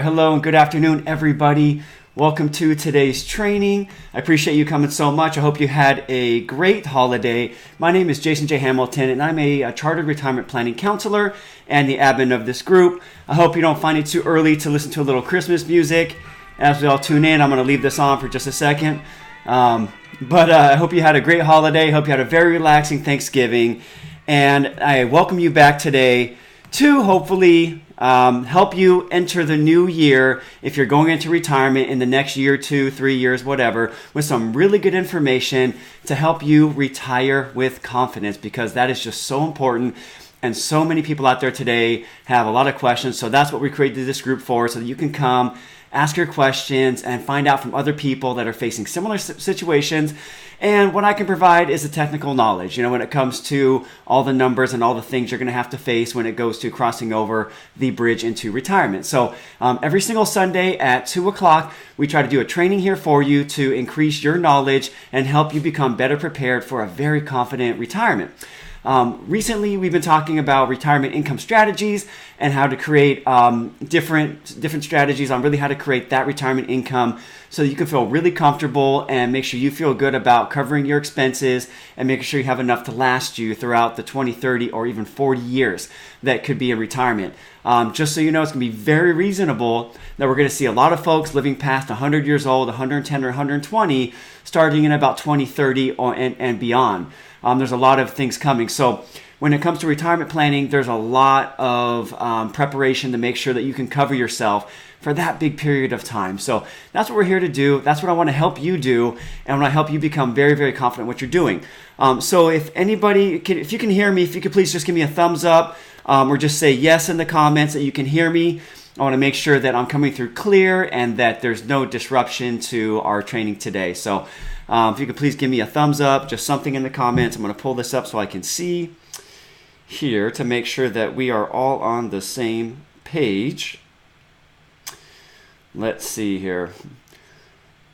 right, hello and good afternoon, everybody. Welcome to today's training. I appreciate you coming so much. I hope you had a great holiday. My name is Jason J. Hamilton, and I'm a chartered retirement planning counselor and the admin of this group. I hope you don't find it too early to listen to a little Christmas music. As we all tune in, I'm going to leave this on for just a second. But I hope you had a great holiday. I hope you had a very relaxing Thanksgiving. And I welcome you back today to hopefully help you enter the new year if you're going into retirement in the next year, 2, 3 years, whatever, with some really good information to help you retire with confidence, because that is just so important. And so many people out there today have a lot of questions. So that's what we created this group for, so that you can come, ask your questions, and find out from other people that are facing similar situations. And what I can provide is the technical knowledge, when it comes to all the numbers and all the things you're going to have to face when it goes to crossing over the bridge into retirement. So every single Sunday at 2 o'clock, we try to do a training here for you to increase your knowledge and help you become better prepared for a very confident retirement. Recently, we've been talking about retirement income strategies and how to create different strategies on really how to create that retirement income so that you can feel really comfortable and make sure you feel good about covering your expenses and making sure you have enough to last you throughout the 20, 30, or even 40 years that could be in retirement. Just so you know, it's going to be very reasonable that we're going to see a lot of folks living past 100 years old, 110 or 120, starting in about 2030 and beyond. There's a lot of things coming. So when it comes to retirement planning, there's a lot of preparation to make sure that you can cover yourself for that big period of time. So that's what we're here to do. That's what I want to help you do. And I want to help you become very, very confident in what you're doing. So if you can hear me, if you could please just give me a thumbs up or just say yes in the comments that you can hear me. I want to make sure that I'm coming through clear and that there's no disruption to our training today. So if you could please give me a thumbs up, just something in the comments. I'm going to pull this up so I can see here to make sure that we are all on the same page. Let's see here.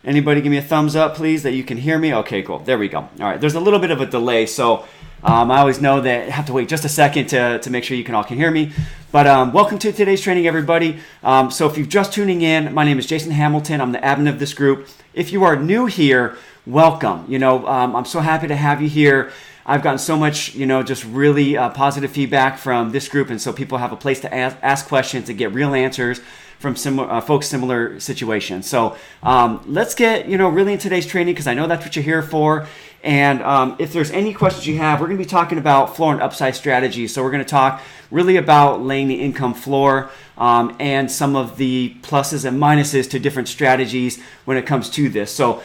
Anybody give me a thumbs up, please, that you can hear me? Okay, cool. There we go. All right. There's a little bit of a delay, so I always know that I have to wait just a second to make sure you all can hear me. But welcome to today's training, everybody. So if you're just tuning in, my name is Jason Hamilton. I'm the admin of this group. If you are new here, welcome. I'm so happy to have you here. I've gotten so much, just really positive feedback from this group, and so people have a place to ask questions and get real answers from similar situations. So let's get, really in today's training, because I know that's what you're here for. And if there's any questions you have, we're going to be talking about floor and upside strategies. So we're going to talk really about laying the income floor and some of the pluses and minuses to different strategies when it comes to this. So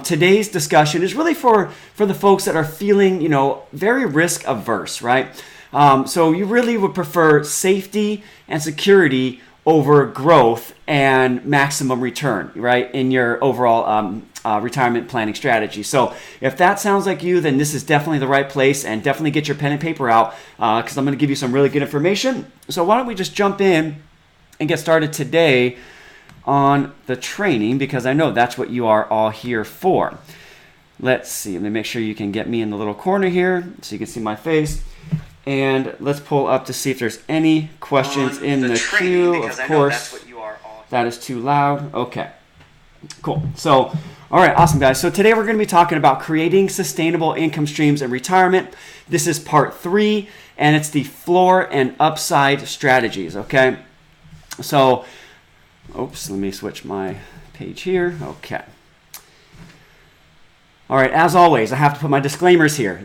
today's discussion is really for the folks that are feeling, very risk averse, right? So you really would prefer safety and security over growth and maximum return, right, in your overall retirement planning strategy. So if that sounds like you, then this is definitely the right place, and definitely get your pen and paper out because I'm going to give you some really good information. So why don't we just jump in and get started today on the training, because I know that's what you are all here for. Let's see. Let me make sure you can get me in the little corner here so you can see my face. And let's pull up to see if there's any questions in the queue. Of course, that is too loud. Okay, cool. So, all right, awesome, guys. So today we're going to be talking about creating sustainable income streams in retirement. This is part 3, and it's the floor and upside strategies, okay? So, let me switch my page here. Okay. All right, as always, I have to put my disclaimers here.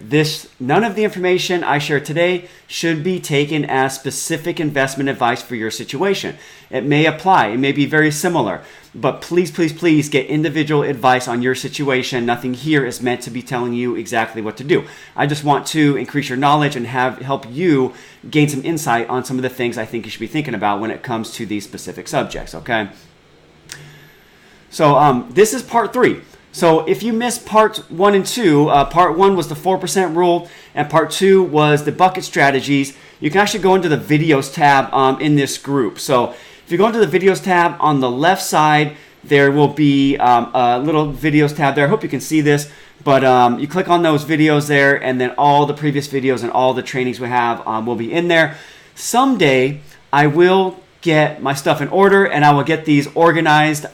None of the information I share today should be taken as specific investment advice for your situation. It may apply, it may be very similar, but please, please, please get individual advice on your situation. Nothing here is meant to be telling you exactly what to do. I just want to increase your knowledge and help you gain some insight on some of the things I think you should be thinking about when it comes to these specific subjects, okay? So this is part 3. So if you missed part 1 and 2, part 1 was the 4% rule, and part 2 was the bucket strategies. You can actually go into the videos tab in this group. So if you go into the videos tab on the left side, there will be a little videos tab there. I hope you can see this, but you click on those videos there, and then all the previous videos and all the trainings we have will be in there. Someday I will get my stuff in order, and I will get these organized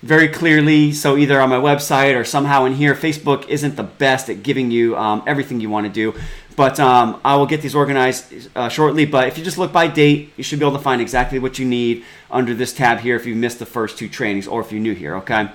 very clearly. So either on my website or somehow in here. Facebook isn't the best at giving you everything you want to do, but I will get these organized shortly. But if you just look by date, you should be able to find exactly what you need under this tab here if you missed the first 2 trainings or if you're new here, okay?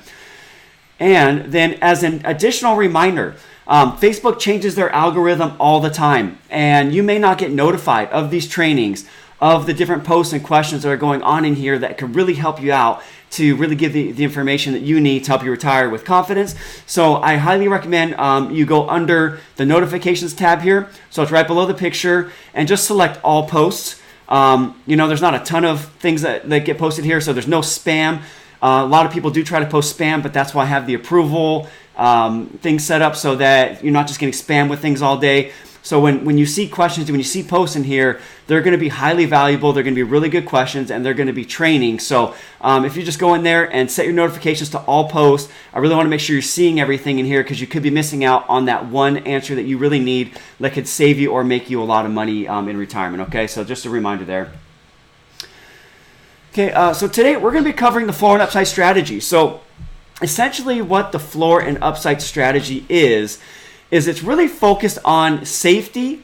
And then as an additional reminder, Facebook changes their algorithm all the time, and you may not get notified of these trainings, of the different posts and questions that are going on in here that could really help you out to really give the information that you need to help you retire with confidence. So I highly recommend you go under the notifications tab here. So it's right below the picture, and just select all posts. There's not a ton of things that get posted here, so there's no spam. A lot of people do try to post spam, but that's why I have the approval thing set up so that you're not just getting spam with things all day. So when you see questions, when you see posts in here, they're going to be highly valuable. They're going to be really good questions, and they're going to be training. So if you just go in there and set your notifications to all posts, I really want to make sure you're seeing everything in here, because you could be missing out on that one answer that you really need that could save you or make you a lot of money in retirement. Okay, so just a reminder there. Okay, so today we're going to be covering the floor and upside strategy. So essentially what the floor and upside strategy is it's really focused on safety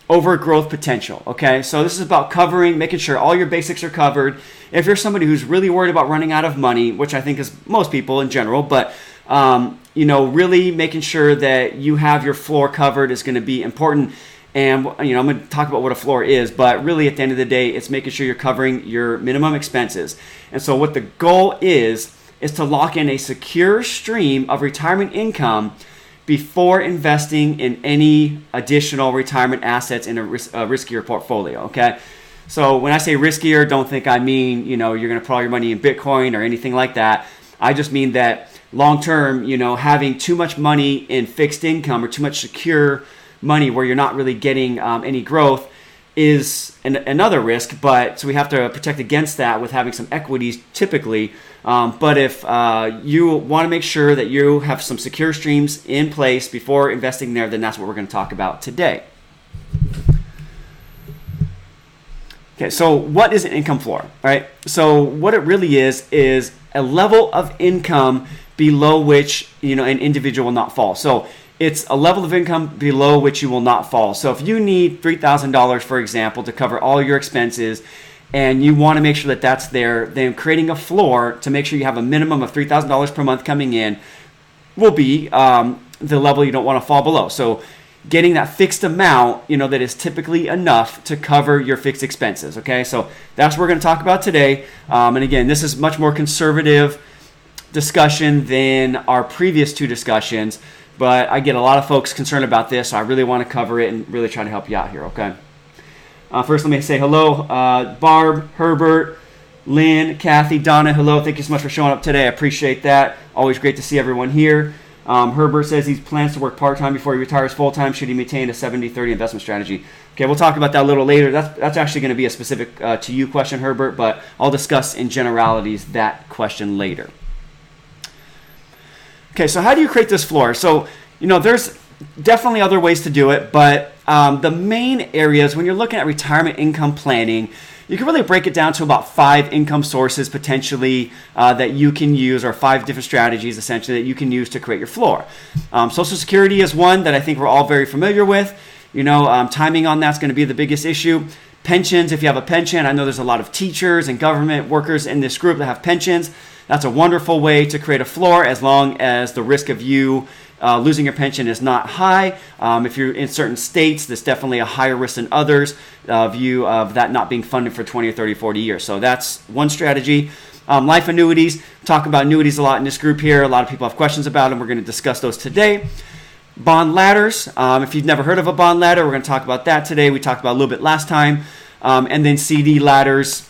over growth potential, okay? So this is about making sure all your basics are covered. If you're somebody who's really worried about running out of money, which I think is most people in general, but really making sure that you have your floor covered is going to be important. And I'm going to talk about what a floor is, but really at the end of the day, it's making sure you're covering your minimum expenses. And so what the goal is to lock in a secure stream of retirement income before investing in any additional retirement assets in a riskier portfolio, okay? So when I say riskier, don't think I mean, you're going to put all your money in Bitcoin or anything like that. I just mean that long-term, having too much money in fixed income or too much secure money where you're not really getting any growth is another risk, but so we have to protect against that with having some equities typically. But if you want to make sure that you have some secure streams in place before investing there, then that's what we're going to talk about today. Okay, so what is an income floor? All right, so what it really is a level of income below which an individual will not fall. So it's a level of income below which you will not fall. So if you need $3,000, for example, to cover all your expenses, and you want to make sure that that's there, then creating a floor to make sure you have a minimum of $3,000 per month coming in will be the level you don't want to fall below. So getting that fixed amount, that is typically enough to cover your fixed expenses, okay? So that's what we're going to talk about today. And again, this is much more conservative discussion than our previous 2 discussions, but I get a lot of folks concerned about this, so I really want to cover it and really try to help you out here, okay? First, let me say hello, Barb, Herbert, Lynn, Kathy, Donna, hello. Thank you so much for showing up today. I appreciate that. Always great to see everyone here. Herbert says he plans to work part-time before he retires full-time. Should he maintain a 70-30 investment strategy? Okay, we'll talk about that a little later. That's actually going to be a specific to you question, Herbert, but I'll discuss in generalities that question later. Okay, so how do you create this floor? So, there's definitely other ways to do it, but the main areas when you're looking at retirement income planning, you can really break it down to about 5 income sources potentially that you can use, or 5 different strategies essentially that you can use to create your floor. Social Security is one that I think we're all very familiar with. Timing on that's going to be the biggest issue. Pensions, if you have a pension, I know there's a lot of teachers and government workers in this group that have pensions. That's a wonderful way to create a floor as long as the risk of you losing your pension is not high. If you're in certain states, there's definitely a higher risk than others view of that not being funded for 20 or 30, 40 years. So that's one strategy. Life annuities, talk about annuities a lot in this group here. A lot of people have questions about them. We're going to discuss those today. Bond ladders, if you've never heard of a bond ladder, we're going to talk about that today. We talked about a little bit last time. And then CD ladders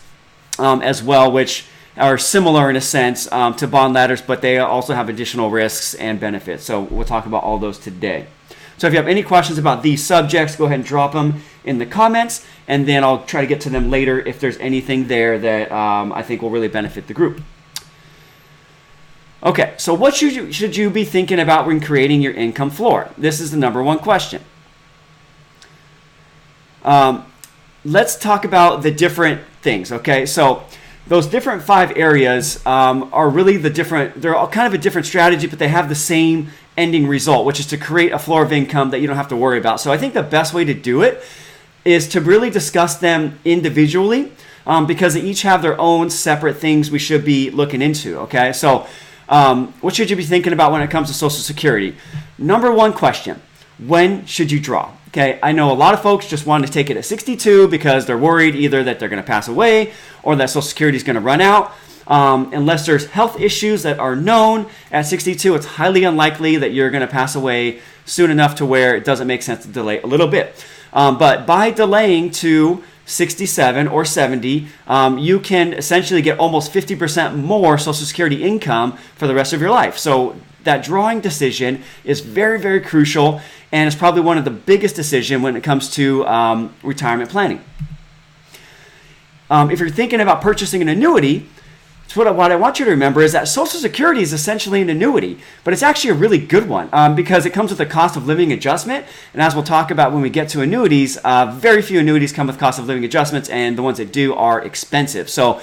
as well, which are similar in a sense to bond ladders, but they also have additional risks and benefits. So we'll talk about all those today. So if you have any questions about these subjects, go ahead and drop them in the comments, and then I'll try to get to them later if there's anything there that I think will really benefit the group. Okay, so what should you be thinking about when creating your income floor? This is the number one question. Let's talk about the different things, okay? So those different 5 areas are really they're all kind of a different strategy, but they have the same ending result, which is to create a floor of income that you don't have to worry about. So I think the best way to do it is to really discuss them individually, because they each have their own separate things we should be looking into, okay? So what should you be thinking about when it comes to Social Security? Number 1 question, when should you draw? Okay, I know a lot of folks just want to take it at 62 because they're worried either that they're going to pass away or that Social Security is going to run out. Unless there's health issues that are known at 62, it's highly unlikely that you're going to pass away soon enough to where it doesn't make sense to delay a little bit. But by delaying to 67 or 70, you can essentially get almost 50% more Social Security income for the rest of your life. So that drawing decision is very, very crucial, and it's probably one of the biggest decisions when it comes to retirement planning. If you're thinking about purchasing an annuity, what I want you to remember is that Social Security is essentially an annuity, but it's actually a really good one because it comes with a cost of living adjustment. And as we'll talk about when we get to annuities, very few annuities come with cost of living adjustments, and the ones that do are expensive. So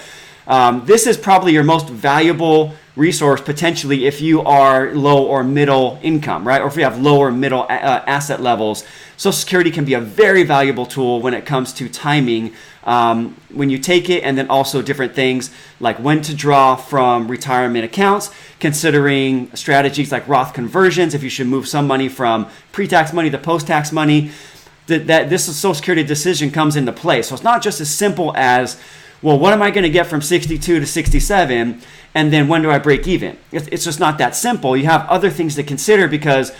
this is probably your most valuable resource potentially if you are low or middle income, right? Or if you have low or middle asset levels. Social Security can be a very valuable tool when it comes to timing when you take it, and then also different things like when to draw from retirement accounts, considering strategies like Roth conversions, if you should move some money from pre-tax money to post-tax money, that this Social Security decision comes into play. So it's not just as simple as, well, what am I going to get from 62 to 67, and then when do I break even? It's just not that simple. You have other things to consider because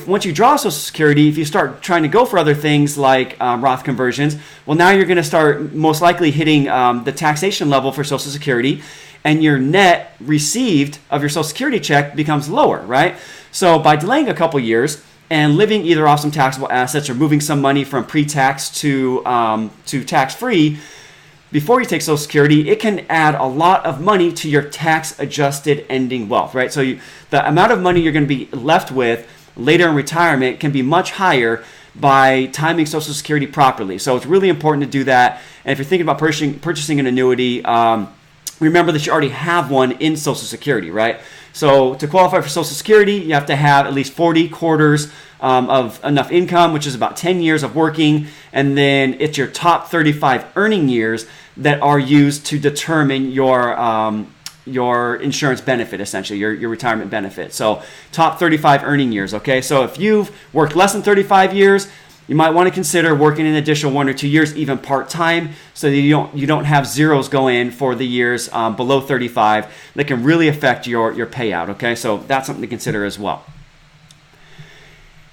once you draw Social Security, if you start trying to go for other things like Roth conversions, well, now you're going to start most likely hitting the taxation level for Social Security, and your net received of your Social Security check becomes lower, right? So by delaying a couple years and living either off some taxable assets or moving some money from pre-tax to tax-free, before you take Social Security, it can add a lot of money to your tax-adjusted ending wealth, right? So the amount of money you're going to be left with later in retirement can be much higher by timing Social Security properly. So it's really important to do that. And if you're thinking about purchasing an annuity, remember that you already have one in Social Security, right? So to qualify for Social Security, you have to have at least 40 quarters of enough income, which is about 10 years of working. And then it's your top 35 earning years that are used to determine your insurance benefit, essentially, your retirement benefit. So top 35 earning years, okay? So if you've worked less than 35 years, you might want to consider working an additional 1 or 2 years, even part-time, so that you don't have zeros go in for the years below 35 that can really affect your payout, okay? So that's something to consider as well.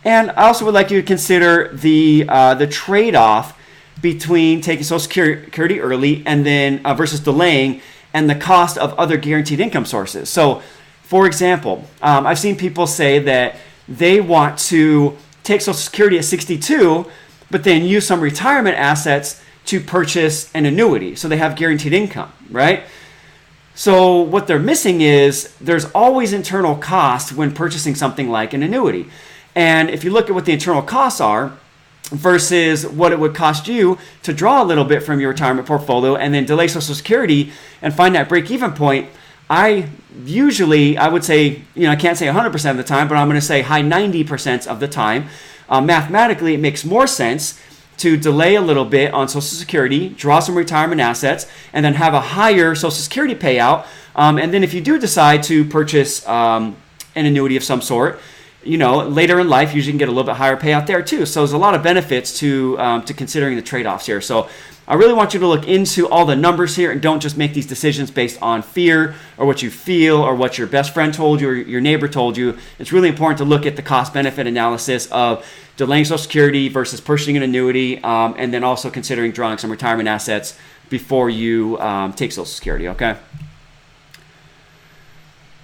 And I also would like you to consider the trade-off between taking Social Security early and then versus delaying, and the cost of other guaranteed income sources. So, for example, I've seen people say that they want to take Social Security at 62, but then use some retirement assets to purchase an annuity, so they have guaranteed income, right? So what they're missing is there's always internal costs when purchasing something like an annuity. And if you look at what the internal costs are, versus what it would cost you to draw a little bit from your retirement portfolio and then delay Social Security and find that break-even point, I would say, I can't say 100% of the time, but I'm going to say high 90% of the time. Mathematically, it makes more sense to delay a little bit on Social Security, draw some retirement assets, and then have a higher Social Security payout. And then if you do decide to purchase an annuity of some sort, later in life, you can get a little bit higher payout there too. So there's a lot of benefits to considering the trade-offs here. So I really want you to look into all the numbers here and don't just make these decisions based on fear or what you feel or what your best friend told you or your neighbor told you. It's really important to look at the cost-benefit analysis of delaying Social Security versus purchasing an annuity, and then also considering drawing some retirement assets before you take Social Security, okay?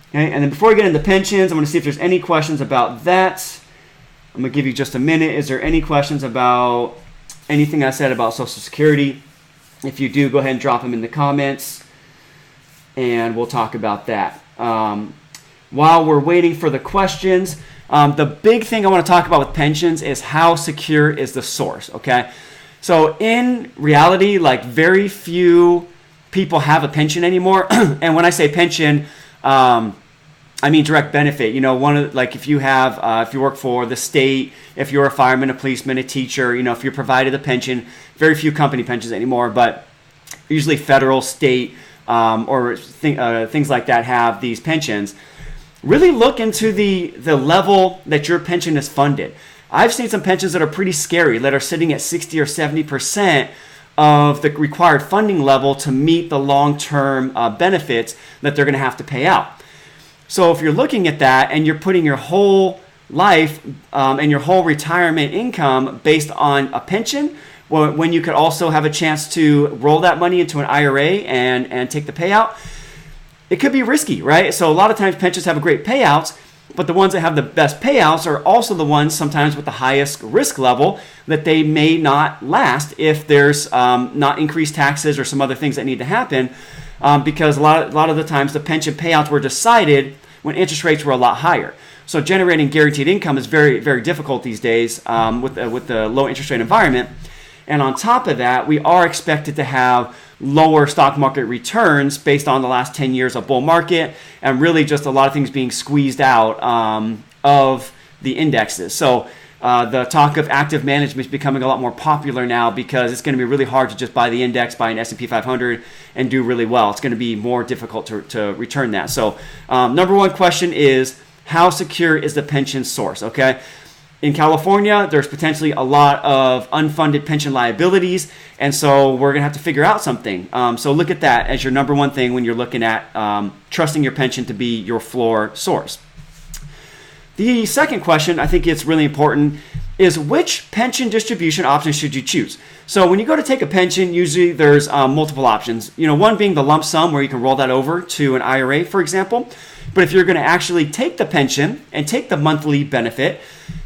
Okay, and then before we get into pensions, I'm going to see if there's any questions about that. I'm going to give you just a minute. Is there any questions about anything I said about Social Security? If you do, go ahead and drop them in the comments, and we'll talk about that. While we're waiting for the questions, the big thing I want to talk about with pensions is how secure is the source, okay? So in reality, like very few people have a pension anymore. And when I say pension, I mean direct benefit. You know, like if you work for the state, if you're a fireman, a policeman, a teacher, you know, if you're provided a pension, very few company pensions anymore, but usually federal, state, or things like that have these pensions. Really look into the level that your pension is funded. I've seen some pensions that are pretty scary, that are sitting at 60 or 70% of the required funding level to meet the long-term benefits that they're going to have to pay out. So if you're looking at that and you're putting your whole life and your whole retirement income based on a pension, when you could also have a chance to roll that money into an IRA and take the payout, it could be risky, right? So a lot of times pensions have great payouts, but the ones that have the best payouts are also the ones sometimes with the highest risk level that they may not last if there's not increased taxes or some other things that need to happen, because a lot of the times the pension payouts were decided when interest rates were a lot higher. So generating guaranteed income is very, very difficult these days with the low interest rate environment. And on top of that, we are expected to have lower stock market returns based on the last 10 years of bull market and really just a lot of things being squeezed out of the indexes. So the talk of active management is becoming a lot more popular now because it's going to be really hard to just buy the index, buy an S&P 500 and do really well. It's going to be more difficult to return that. So number one question is, how secure is the pension source? Okay. In California, there's potentially a lot of unfunded pension liabilities, and so we're going to have to figure out something. So look at that as your number one thing when you're looking at trusting your pension to be your floor source. The second question, I think it's really important, is which pension distribution option should you choose? So when you go to take a pension, usually there's multiple options. You know, one being the lump sum where you can roll that over to an IRA, for example. But if you're going to actually take the pension and take the monthly benefit,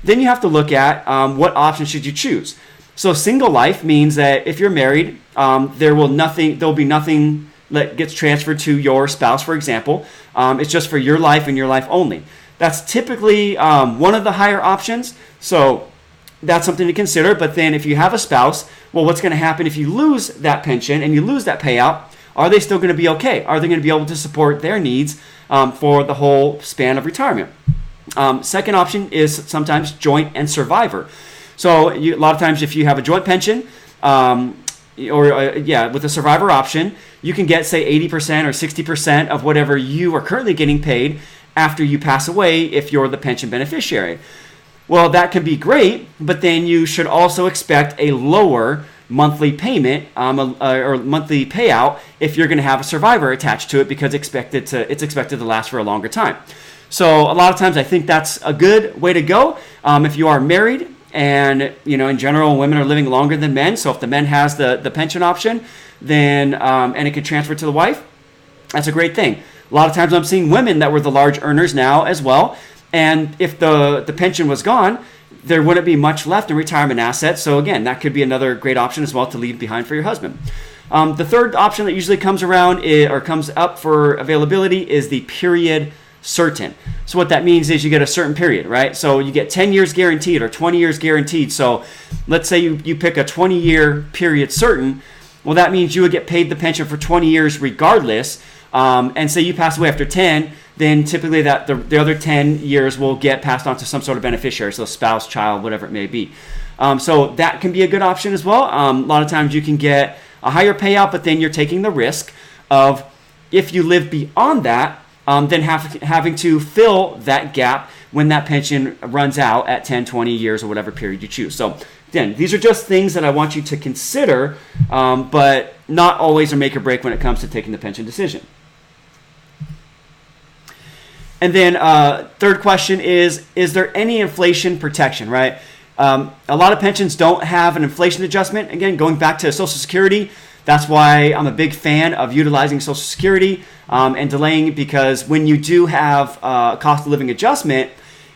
then you have to look at what option should you choose. So single life means that if you're married, there'll be nothing that gets transferred to your spouse, for example. It's just for your life and your life only. That's typically one of the higher options. So that's something to consider. But then if you have a spouse, well, what's going to happen if you lose that pension and you lose that payout? Are they still going to be okay? Are they going to be able to support their needs for the whole span of retirement? Second option is sometimes joint and survivor. So a lot of times if you have a joint pension with a survivor option, you can get, say, 80% or 60% of whatever you are currently getting paid after you pass away if you're the pension beneficiary. Well, that can be great, but then you should also expect a lower monthly payment or monthly payout if you're going to have a survivor attached to it because it's expected to last for a longer time. So a lot of times I think that's a good way to go. If you are married and, you know, in general, women are living longer than men. So if the man has the pension option, then and it can transfer to the wife, that's a great thing. A lot of times I'm seeing women that were the large earners now as well. And if the pension was gone, there wouldn't be much left in retirement assets. So again, that could be another great option as well to leave behind for your husband. The third option that usually comes up for availability is the period certain. So what that means is you get a certain period, right? So you get 10 years guaranteed or 20 years guaranteed. So let's say you pick a 20-year period certain. Well, that means you would get paid the pension for 20 years regardless. And say you pass away after 10, then typically that the other 10 years will get passed on to some sort of beneficiary, so spouse, child, whatever it may be. So that can be a good option as well. A lot of times you can get a higher payout, but then you're taking the risk of, if you live beyond that, then having to fill that gap when that pension runs out at 10, 20 years or whatever period you choose. So again, these are just things that I want you to consider, but not always a make or break when it comes to taking the pension decision. And then third question is there any inflation protection, right? A lot of pensions don't have an inflation adjustment. Again, going back to Social Security, that's why I'm a big fan of utilizing Social Security and delaying, because when you do have a cost of living adjustment,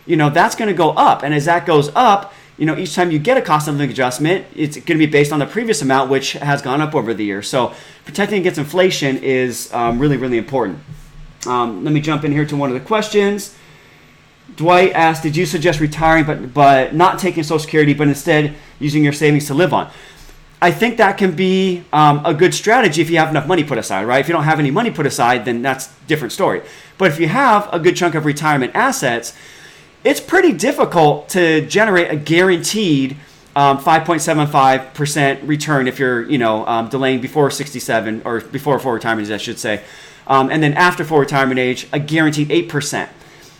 you know, that's going to go up. And as that goes up, you know, each time you get a cost of living adjustment, it's going to be based on the previous amount, which has gone up over the years. So protecting against inflation is really, really important. Let me jump in here to one of the questions. Dwight asked, did you suggest retiring but not taking Social Security, but instead using your savings to live on? I think that can be a good strategy if you have enough money put aside, right? If you don't have any money put aside, then that's a different story. But if you have a good chunk of retirement assets, it's pretty difficult to generate a guaranteed 5.75% return if you're, delaying before 67 or before full retirement age, I should say. And then after full retirement age, a guaranteed 8%.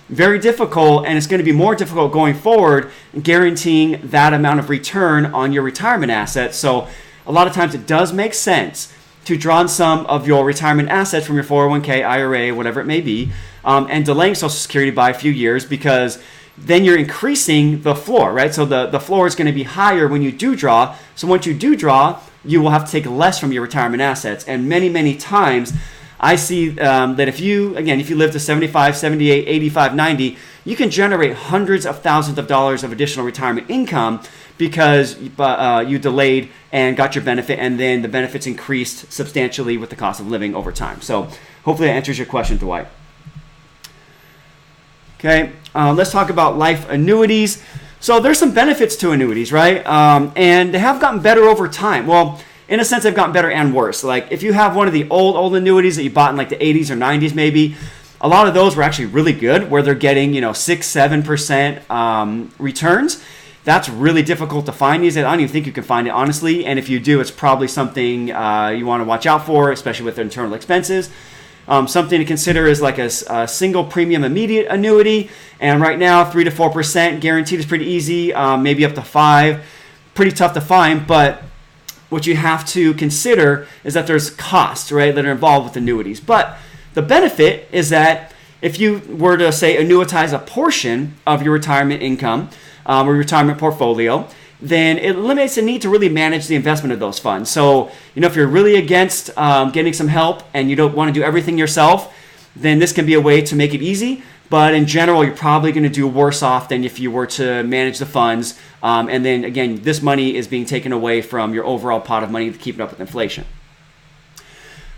Very difficult, and it's going to be more difficult going forward guaranteeing that amount of return on your retirement assets. So a lot of times it does make sense to draw on some of your retirement assets from your 401k, IRA, whatever it may be, and delaying Social Security by a few years, because then you're increasing the floor, right? So the floor is going to be higher when you do draw. So once you do draw, you will have to take less from your retirement assets. And many, many times I see that if you live to 75, 78, 85, 90, you can generate hundreds of thousands of dollars of additional retirement income because you delayed and got your benefit, and then the benefits increased substantially with the cost of living over time. So hopefully that answers your question, Dwight. Okay, let's talk about life annuities. So there's some benefits to annuities, right? And they have gotten better over time. Well, in a sense, they've gotten better and worse. Like if you have one of the old annuities that you bought in like the 80s or 90s maybe, a lot of those were actually really good, where they're getting 6-7% returns. That's really difficult to find these days. I don't even think you can find it, honestly. And if you do, it's probably something you want to watch out for, especially with internal expenses. Something to consider is like a single premium immediate annuity. And right now, 3 to 4% guaranteed is pretty easy, maybe up to 5%. Pretty tough to find, but what you have to consider is that there's costs, right, that are involved with annuities. But the benefit is that if you were to, say, annuitize a portion of your retirement income or retirement portfolio, then it eliminates the need to really manage the investment of those funds. So, if you're really against getting some help and you don't want to do everything yourself, then this can be a way to make it easy. But in general, you're probably going to do worse off than if you were to manage the funds. And then, again, this money is being taken away from your overall pot of money to keep it up with inflation.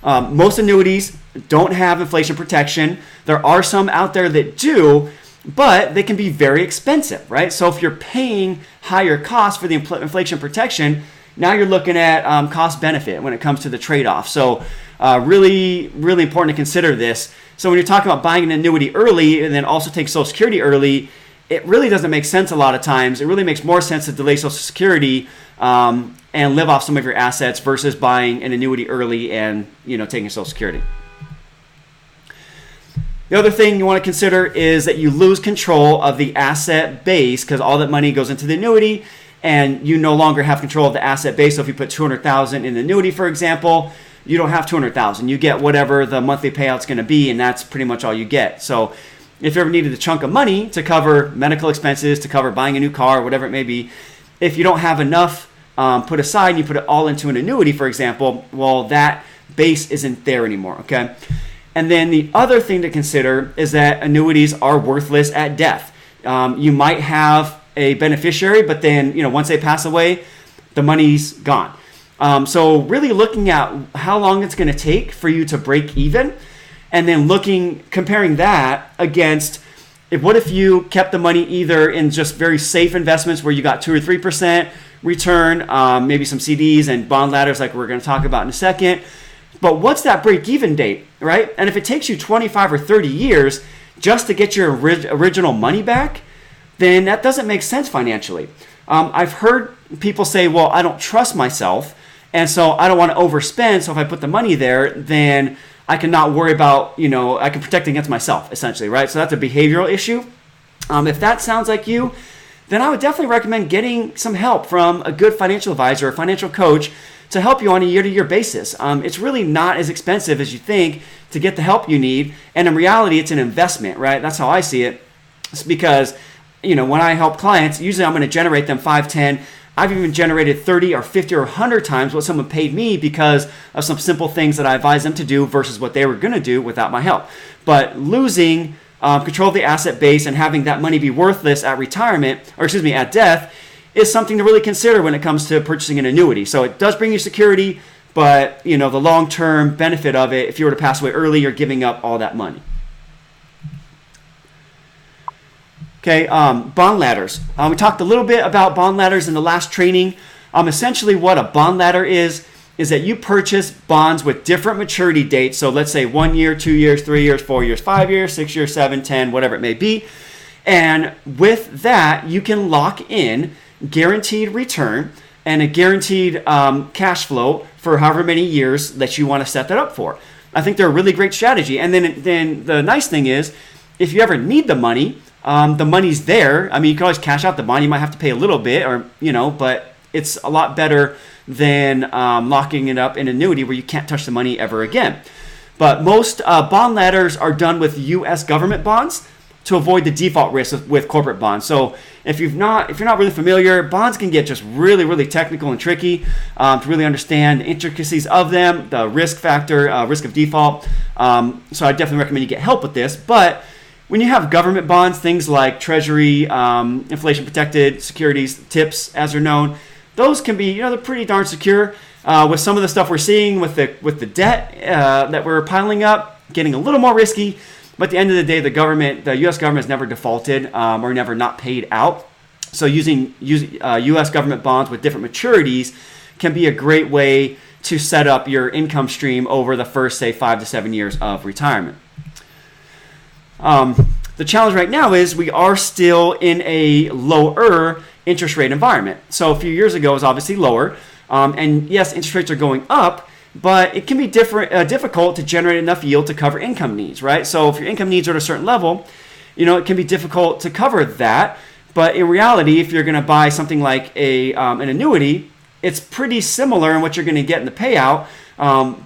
Most annuities don't have inflation protection. There are some out there that do, but they can be very expensive, right? So if you're paying higher costs for the inflation protection, now you're looking at cost benefit when it comes to the trade-off. So really, really important to consider this. So when you're talking about buying an annuity early and then also take Social Security early, it really doesn't make sense a lot of times. It really makes more sense to delay Social Security and live off some of your assets versus buying an annuity early and taking Social Security. The other thing you want to consider is that you lose control of the asset base because all that money goes into the annuity, and you no longer have control of the asset base. So if you put $200,000 in the annuity, for example, you don't have $200,000. You get whatever the monthly payout's going to be, and that's pretty much all you get. So if you ever needed a chunk of money to cover medical expenses, to cover buying a new car, whatever it may be, if you don't have enough put aside and you put it all into an annuity, for example, well, that base isn't there anymore, okay? And then the other thing to consider is that annuities are worthless at death. You might have a beneficiary, but then once they pass away, the money's gone. So really looking at how long it's going to take for you to break even, and then comparing that against what if you kept the money either in just very safe investments where you got 2 or 3% return, maybe some CDs and bond ladders like we're going to talk about in a second. But what's that break-even date, right? And if it takes you 25 or 30 years just to get your original money back, then that doesn't make sense financially. I've heard people say, well, I don't trust myself, and so I don't want to overspend, so if I put the money there, then I can not worry about, I can protect against myself, essentially, right? So that's a behavioral issue. If that sounds like you, then I would definitely recommend getting some help from a good financial advisor or financial coach to help you on a year-to-year basis. It's really not as expensive as you think to get the help you need. And in reality, it's an investment, right? That's how I see it. It's because, when I help clients, usually I'm going to generate them 5, 10. I've even generated 30 or 50 or 100 times what someone paid me because of some simple things that I advised them to do versus what they were going to do without my help. But losing control of the asset base and having that money be worthless at at death, is something to really consider when it comes to purchasing an annuity. So it does bring you security, but the long-term benefit of it, if you were to pass away early, you're giving up all that money. Okay, bond ladders. We talked a little bit about bond ladders in the last training. Essentially what a bond ladder is that you purchase bonds with different maturity dates. So let's say 1 year, 2 years, 3 years, 4 years, 5 years, 6 years, 7, 10, whatever it may be. And with that, you can lock in guaranteed return and a guaranteed cash flow for however many years that you want to set that up for. I think they're a really great strategy. And then the nice thing is, if you ever need the money's there. I mean, you can always cash out the bond. You might have to pay a little bit, or but it's a lot better than locking it up in an annuity where you can't touch the money ever again. But most bond ladders are done with U.S. government bonds to avoid the default risk with corporate bonds. So if you're not really familiar, bonds can get just really, really technical and tricky to really understand the intricacies of them, the risk factor, risk of default. So I definitely recommend you get help with this. But when you have government bonds, things like Treasury, inflation-protected securities, TIPS, as they're known, those can be, they're pretty darn secure. With some of the stuff we're seeing with the debt that we're piling up, getting a little more risky. But at the end of the day, the U.S. government has never defaulted or never not paid out. So using U.S. government bonds with different maturities can be a great way to set up your income stream over the first, say, 5 to 7 years of retirement. The challenge right now is we are still in a lower interest rate environment. So a few years ago it was obviously lower. And yes, interest rates are going up, but it can be difficult to generate enough yield to cover income needs, right? So if your income needs are at a certain level, it can be difficult to cover that. But in reality, if you're going to buy something like an annuity, it's pretty similar in what you're going to get in the payout,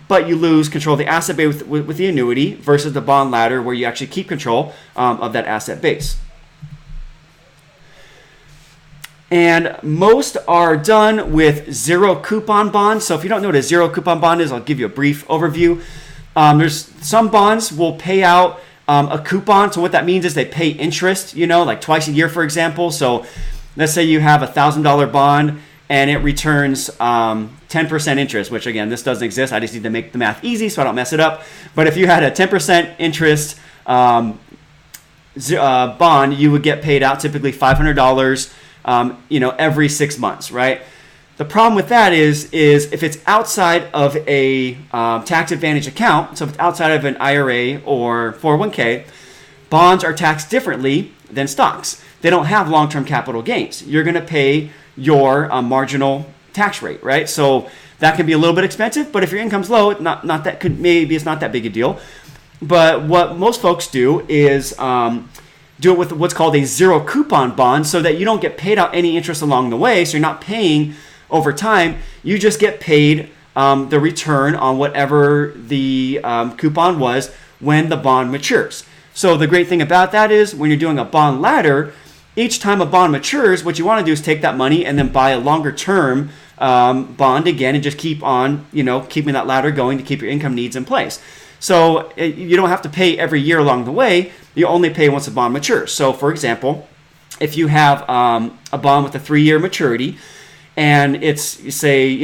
but you lose control of the asset base with the annuity versus the bond ladder where you actually keep control of that asset base. And most are done with zero coupon bonds. So if you don't know what a zero coupon bond is, I'll give you a brief overview. There's some bonds will pay out a coupon. So what that means is they pay interest, like twice a year, for example. So let's say you have a $1,000 bond and it returns 10% interest, which again, this doesn't exist. I just need to make the math easy so I don't mess it up. But if you had a 10% interest bond, you would get paid out typically $500 every 6 months, right? The problem with that is if it's outside of a tax advantage account, so if it's outside of an IRA or 401k, bonds are taxed differently than stocks. They don't have long-term capital gains. You're going to pay your marginal tax rate, right? So that can be a little bit expensive, but if your income's low, maybe it's not that big a deal. But what most folks do is do it with what's called a zero coupon bond so that you don't get paid out any interest along the way. So you're not paying over time. You just get paid the return on whatever the coupon was when the bond matures. So the great thing about that is when you're doing a bond ladder, each time a bond matures, what you want to do is take that money and then buy a longer term bond again and just keep on, keeping that ladder going to keep your income needs in place. So you don't have to pay every year along the way. You only pay once a bond matures. So for example, if you have a bond with a 3-year maturity and it's, say,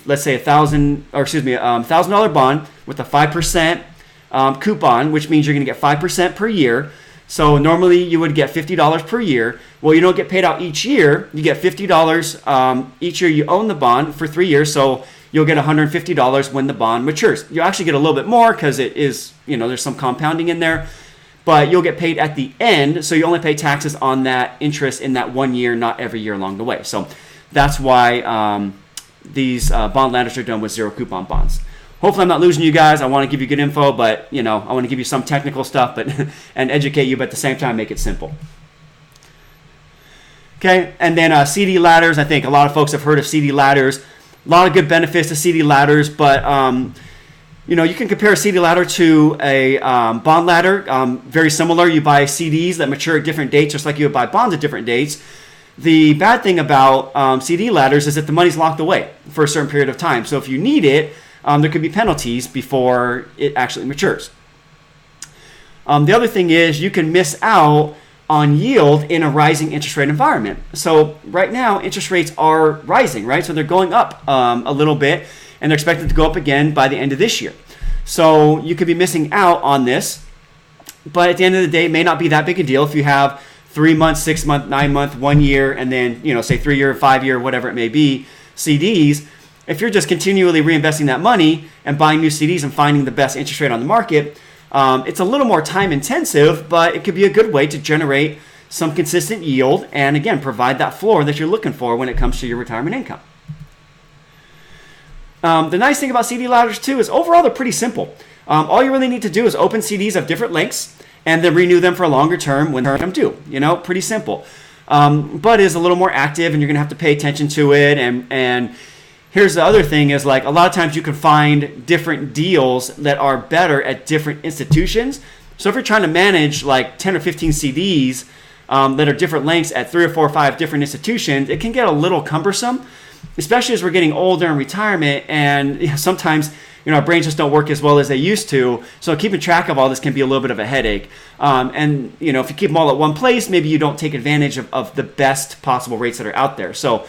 let's say $1,000 bond with a 5% coupon, which means you're going to get 5% per year. So normally you would get $50 per year. Well, you don't get paid out each year. You get $50 each year you own the bond for 3 years. So you'll get $150 when the bond matures. You'll actually get a little bit more because it is, there's some compounding in there. But you'll get paid at the end. So you only pay taxes on that interest in that 1 year, not every year along the way. So that's why these bond ladders are done with zero coupon bonds. Hopefully I'm not losing you guys. I want to give you good info, but I want to give you some technical stuff, but and educate you, but at the same time make it simple. Okay, and then CD ladders. I think a lot of folks have heard of CD ladders. A lot of good benefits to CD ladders, but you can compare a CD ladder to a bond ladder. Very similar. You buy CDs that mature at different dates, just like you would buy bonds at different dates. The bad thing about CD ladders is that the money's locked away for a certain period of time. So if you need it, there could be penalties before it actually matures. The other thing is you can miss out on yield in a rising interest rate environment. So right now, interest rates are rising, right? So they're going up a little bit, and they're expected to go up again by the end of this year. So you could be missing out on this, but at the end of the day, it may not be that big a deal if you have 3 months, 6 month, 9 month, 1 year, and then, say 3 year, 5 year, whatever it may be. CDs, if you're just continually reinvesting that money and buying new CDs and finding the best interest rate on the market, it's a little more time intensive, but it could be a good way to generate some consistent yield and, again, provide that floor that you're looking for when it comes to your retirement income. The nice thing about CD ladders too is overall they're pretty simple. All you really need to do is open CDs of different lengths and then renew them for a longer term when they're due. Pretty simple. But is a little more active, and you're gonna have to pay attention to it. And here's the other thing is, like, a lot of times you can find different deals that are better at different institutions. So if you're trying to manage like 10 or 15 CDs that are different lengths at 3 or 4 or 5 different institutions, it can get a little cumbersome, especially as we're getting older in retirement, and sometimes our brains just don't work as well as they used to. So keeping track of all this can be a little bit of a headache. And if you keep them all at one place, maybe you don't take advantage of the best possible rates that are out there. So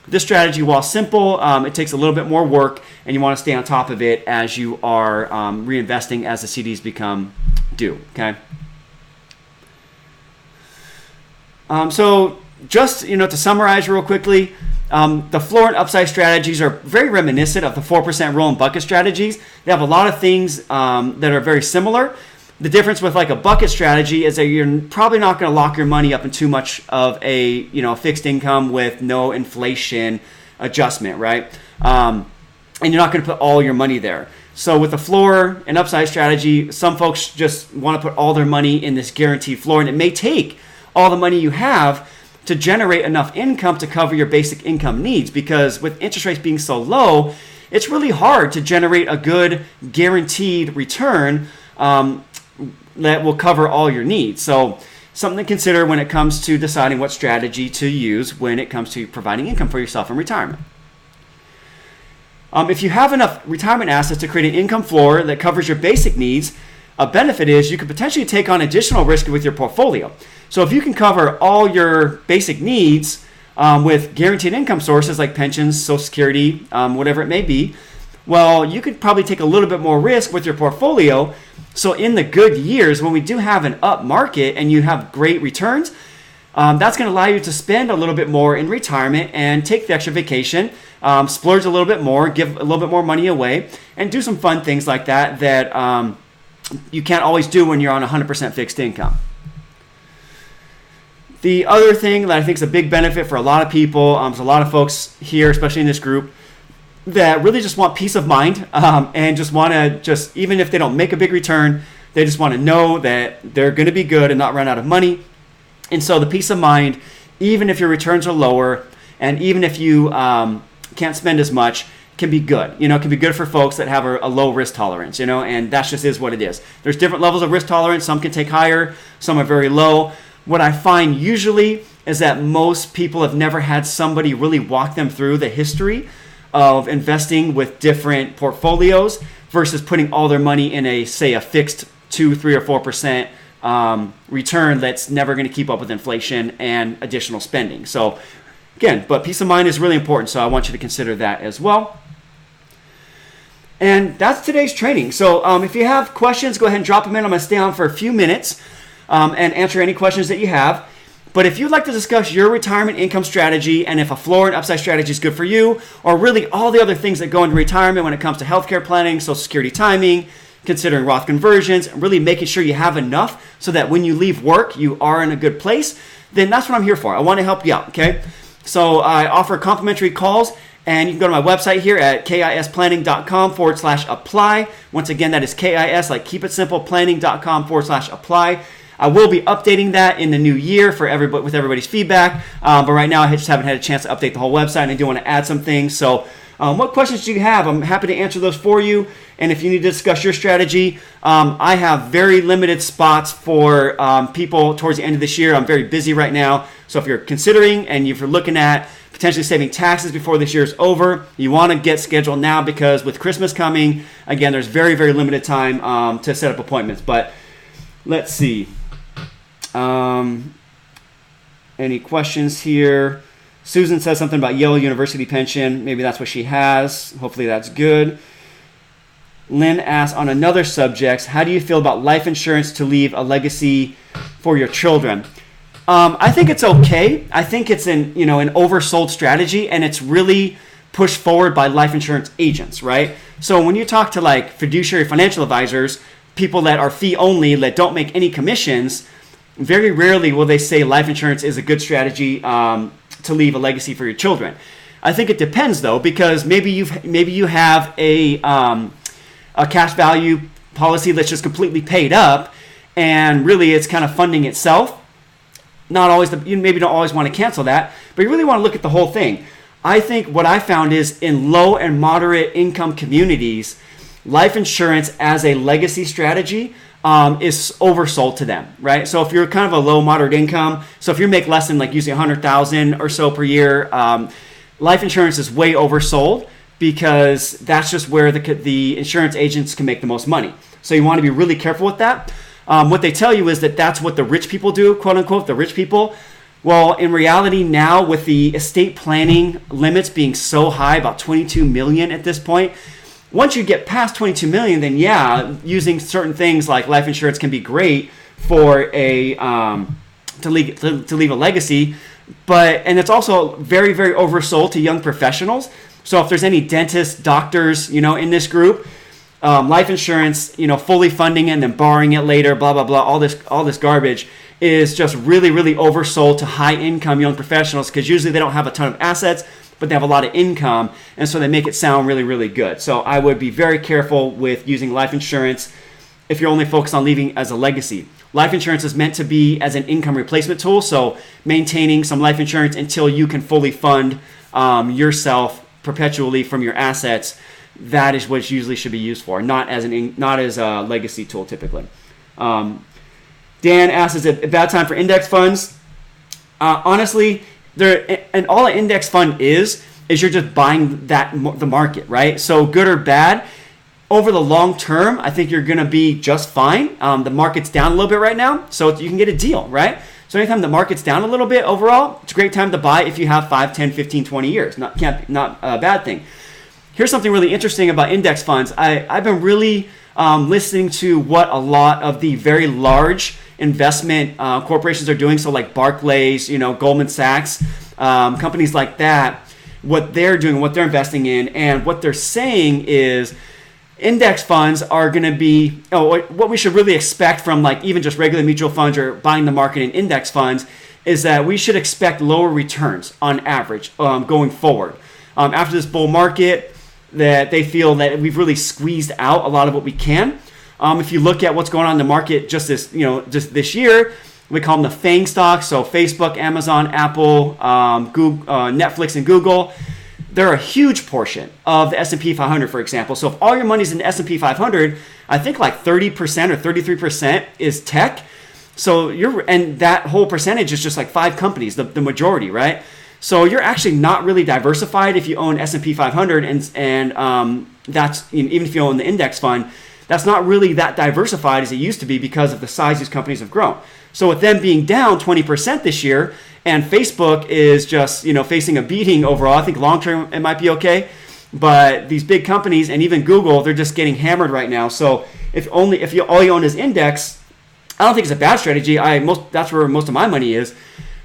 this strategy, while simple, it takes a little bit more work, and you want to stay on top of it as you are reinvesting as the CDs become due. Okay. So just to summarize real quickly, the floor and upside strategies are very reminiscent of the 4% roll and bucket strategies. They have a lot of things that are very similar. The difference with like a bucket strategy is that you're probably not going to lock your money up in too much of a fixed income with no inflation adjustment, right? And you're not going to put all your money there. So with the floor and upside strategy, some folks just want to put all their money in this guaranteed floor, and it may take all the money you have to generate enough income to cover your basic income needs, because with interest rates being so low, it's really hard to generate a good guaranteed return that will cover all your needs. So something to consider when it comes to deciding what strategy to use when it comes to providing income for yourself in retirement. If you have enough retirement assets to create an income floor that covers your basic needs, a benefit is you could potentially take on additional risk with your portfolio. So if you can cover all your basic needs with guaranteed income sources like pensions, Social Security, whatever it may be, well, you could probably take a little bit more risk with your portfolio. So in the good years, when we do have an up market and you have great returns, that's going to allow you to spend a little bit more in retirement and take the extra vacation, splurge a little bit more, give a little bit more money away, and do some fun things like that you can't always do when you're on 100% fixed income. The other thing that I think is a big benefit for a lot of people, there's a lot of folks here, especially in this group, that really just want peace of mind and just want to even if they don't make a big return, they just want to know that they're going to be good and not run out of money. And so the peace of mind, even if your returns are lower and even if you can't spend as much, can be good. Can be good for folks that have a low risk tolerance, and that just is what it is. There's different levels of risk tolerance. Some can take higher, some are very low. What I find usually is that most people have never had somebody really walk them through the history of investing with different portfolios versus putting all their money in a fixed 2, 3, or 4% return that's never going to keep up with inflation and additional spending. So again, but peace of mind is really important, so I want you to consider that as well. And that's today's training. So if you have questions, go ahead and drop them in. I'm going to stay on for a few minutes and answer any questions that you have. But if you'd like to discuss your retirement income strategy and if a floor and upside strategy is good for you, or really all the other things that go into retirement when it comes to healthcare planning, Social Security timing, considering Roth conversions, and really making sure you have enough so that when you leave work, you are in a good place, then that's what I'm here for. I want to help you out, okay? So I offer complimentary calls, and you can go to my website here at kisplanning.com/apply. Once again, that is KIS, like keep it simple, planning.com/apply. I will be updating that in the new year for everybody with everybody's feedback. But right now, I just haven't had a chance to update the whole website, and I do want to add some things. So what questions do you have? I'm happy to answer those for you. And if you need to discuss your strategy, I have very limited spots for people towards the end of this year. I'm very busy right now. So if you're considering and if you're looking at potentially saving taxes before this year is over, you want to get scheduled now, because with Christmas coming, again, there's very, very limited time to set up appointments. But let's see. Any questions here? Susan says something about Yale University pension. Maybe that's what she has. Hopefully that's good. Lynn asks, on another subject, how do you feel about life insurance to leave a legacy for your children? I think it's okay. I think it's an oversold strategy, and it's really pushed forward by life insurance agents, right? So when you talk to like fiduciary financial advisors, people that are fee only, that don't make any commissions, very rarely will they say life insurance is a good strategy to leave a legacy for your children. I think it depends though, because maybe you have a cash value policy that's just completely paid up, and really it's kind of funding itself. Not always, you maybe don't always want to cancel that, but you really want to look at the whole thing. I think what I found is in low and moderate income communities, life insurance as a legacy strategy is oversold to them, right? So if you're kind of a low moderate income, so if you make less than like usually $100,000 or so per year, life insurance is way oversold, because that's just where the insurance agents can make the most money. So you want to be really careful with that. What they tell you is that that's what the rich people do, quote unquote, the rich people. Well, in reality now, with the estate planning limits being so high, about 22 million at this point, once you get past 22 million, then yeah, using certain things like life insurance can be great for to leave a legacy. And it's also very, very oversold to young professionals. So if there's any dentists, doctors, in this group, life insurance, fully funding it and then borrowing it later, blah, blah, blah, all this garbage is just really, really oversold to high income young professionals, because usually they don't have a ton of assets, but they have a lot of income. And so they make it sound really, really good. So I would be very careful with using life insurance if you're only focused on leaving as a legacy. Life insurance is meant to be as an income replacement tool. So maintaining some life insurance until you can fully fund yourself perpetually from your assets. That is what it usually should be used for, not as a legacy tool typically. Dan asks, is it a bad time for index funds? Honestly, all an index fund is you're just buying the market, right? So good or bad, over the long term, I think you're going to be just fine. The market's down a little bit right now, so you can get a deal, right? So anytime the market's down a little bit overall, it's a great time to buy if you have 5, 10, 15, 20 years. Not a bad thing. Here's something really interesting about index funds. I've been really listening to what a lot of the very large investment corporations are doing. So like Barclays, Goldman Sachs, companies like that, what they're doing, what they're investing in, and what they're saying is index funds are going to be what we should really expect from like even just regular mutual funds or buying the market in index funds is that we should expect lower returns on average going forward. After this bull market, that they feel that we've really squeezed out a lot of what we can. If you look at what's going on in the market just this year, we call them the FANG stocks. So Facebook, Amazon, Apple, Google, Netflix, and Google. They're a huge portion of the S&P 500, for example. So if all your money's in the S&P 500, I think like 30% or 33% is tech. So and that whole percentage is just like 5 companies, the majority, right? So you're actually not really diversified if you own S&P 500, and that's even if you own the index fund, that's not really that diversified as it used to be because of the size these companies have grown. So with them being down 20% this year, and Facebook is just facing a beating overall, I think long term it might be okay, but these big companies and even Google, they're just getting hammered right now. So if all you own is index, I don't think it's a bad strategy. That's where most of my money is.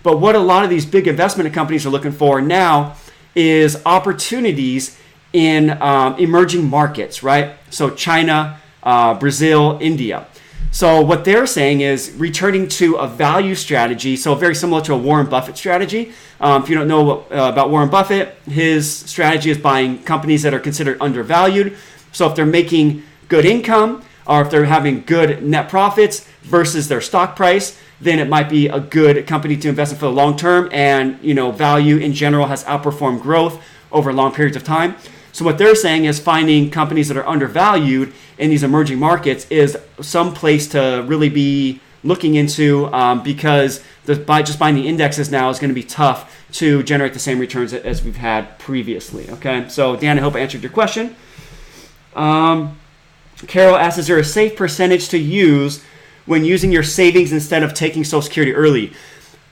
But what a lot of these big investment companies are looking for now is opportunities in emerging markets, right? So China, Brazil, India. So what they're saying is returning to a value strategy, so very similar to a Warren Buffett strategy. If you don't know about Warren Buffett, his strategy is buying companies that are considered undervalued. So if they're making good income or if they're having good net profits versus their stock price, then it might be a good company to invest in for the long term. And value in general has outperformed growth over long periods of time. So what they're saying is finding companies that are undervalued in these emerging markets is some place to really be looking into because by just buying the indexes now is going to be tough to generate the same returns as we've had previously. Okay, so Dan, I hope I answered your question. Carol asks, is there a safe percentage to use when using your savings instead of taking Social Security early?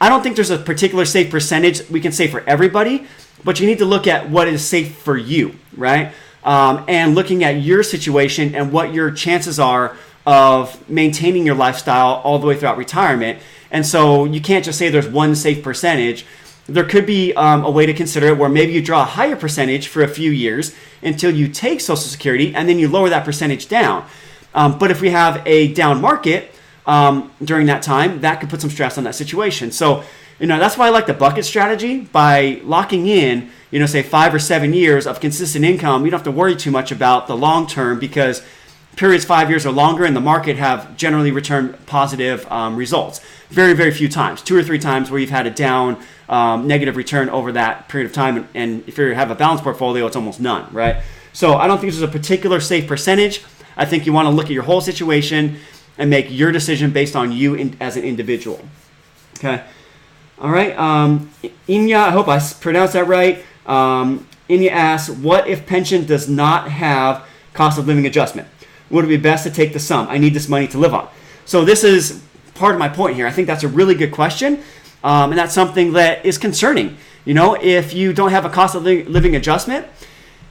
I don't think there's a particular safe percentage we can say for everybody, but you need to look at what is safe for you, right? And looking at your situation and what your chances are of maintaining your lifestyle all the way throughout retirement. And so you can't just say there's one safe percentage. there could be a way to consider it where maybe you draw a higher percentage for a few years until you take Social Security, and then you lower that percentage down. But if we have a down market during that time, that could put some stress on that situation. So, that's why I like the bucket strategy. By locking in, say 5 or 7 years of consistent income, you don't have to worry too much about the long term, because periods 5 years or longer in the market have generally returned positive results. Very, very few times, 2 or 3 times where you've had a down negative return over that period of time. And if you have a balanced portfolio, it's almost none, right? So I don't think there's a particular safe percentage. I think you want to look at your whole situation and make your decision based on you as an individual. Okay. All right. Inya, I hope I pronounced that right. Inya asks, what if pension does not have cost of living adjustment? Would it be best to take the sum? I need this money to live on. So this is part of my point here. I think that's a really good question. And that's something that is concerning. If you don't have a cost of living adjustment,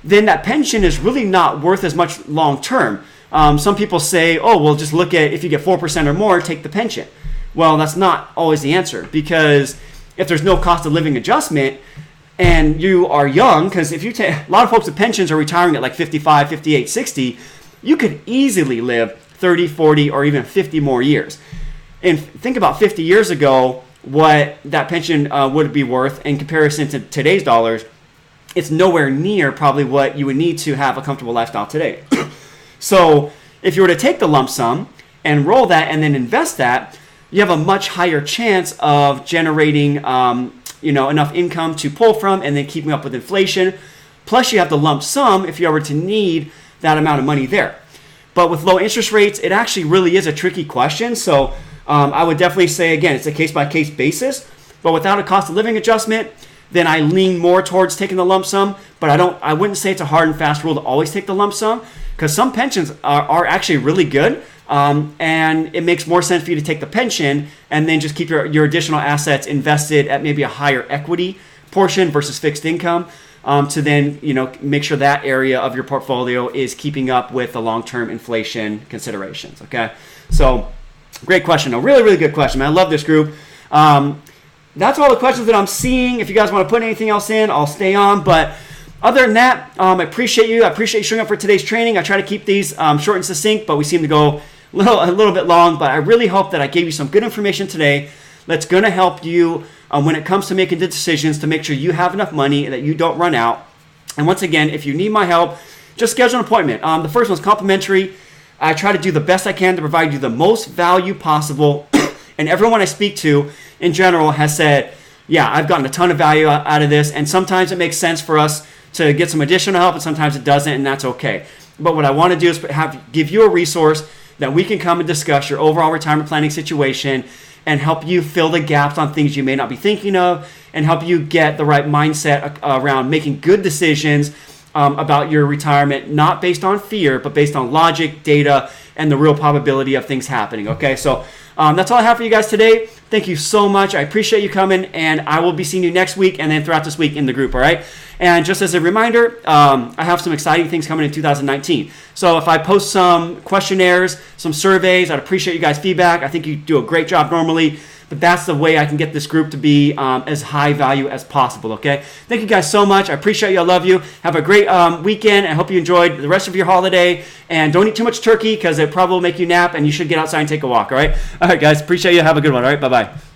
then that pension is really not worth as much long term. Some people say, oh, well, just look at if you get 4% or more, take the pension. Well, that's not always the answer, because if there's no cost of living adjustment and you are young, because if you take a lot of folks with pensions are retiring at like 55, 58, 60, you could easily live 30, 40, or even 50 more years. And think about 50 years ago, what that pension would be worth in comparison to today's dollars. It's nowhere near probably what you would need to have a comfortable lifestyle today. So if you were to take the lump sum and roll that and then invest that, you have a much higher chance of generating enough income to pull from and then keeping up with inflation. Plus you have the lump sum if you were to need that amount of money there. But with low interest rates, it actually really is a tricky question. So I would definitely say, again, it's a case-by-case basis. But without a cost of living adjustment, then I lean more towards taking the lump sum. But I wouldn't say it's a hard and fast rule to always take the lump sum, because some pensions are actually really good. And it makes more sense for you to take the pension and then just keep your additional assets invested at maybe a higher equity portion versus fixed income, to then make sure that area of your portfolio is keeping up with the long-term inflation considerations. Okay, so great question, a really, really good question, man. I love this group. That's all the questions that I'm seeing. If you guys want to put anything else in, I'll stay on. But other than that, I appreciate you. I appreciate you showing up for today's training. I try to keep these short and succinct, but we seem to go a little bit long. But I really hope that I gave you some good information today that's going to help you when it comes to making the decisions to make sure you have enough money and that you don't run out. And once again, if you need my help, just schedule an appointment. The first one's complimentary. I try to do the best I can to provide you the most value possible. And everyone I speak to in general has said, yeah, I've gotten a ton of value out of this. And sometimes it makes sense for us to get some additional help, and sometimes it doesn't, and that's okay. But what I want to do is give you a resource that we can come and discuss your overall retirement planning situation and help you fill the gaps on things you may not be thinking of, and help you get the right mindset around making good decisions about your retirement, not based on fear, but based on logic, data, and the real probability of things happening. Okay, so that's all I have for you guys today. Thank you so much. I appreciate you coming, and I will be seeing you next week and then throughout this week in the group, all right? And just as a reminder, I have some exciting things coming in 2019. So if I post some questionnaires, some surveys, I'd appreciate you guys' feedback. I think you do a great job normally, but that's the way I can get this group to be as high value as possible, okay? Thank you guys so much. I appreciate you. I love you. Have a great weekend. I hope you enjoyed the rest of your holiday. And don't eat too much turkey, because it probably will make you nap, and you should get outside and take a walk, all right? All right, guys. Appreciate you. Have a good one, all right? Bye-bye.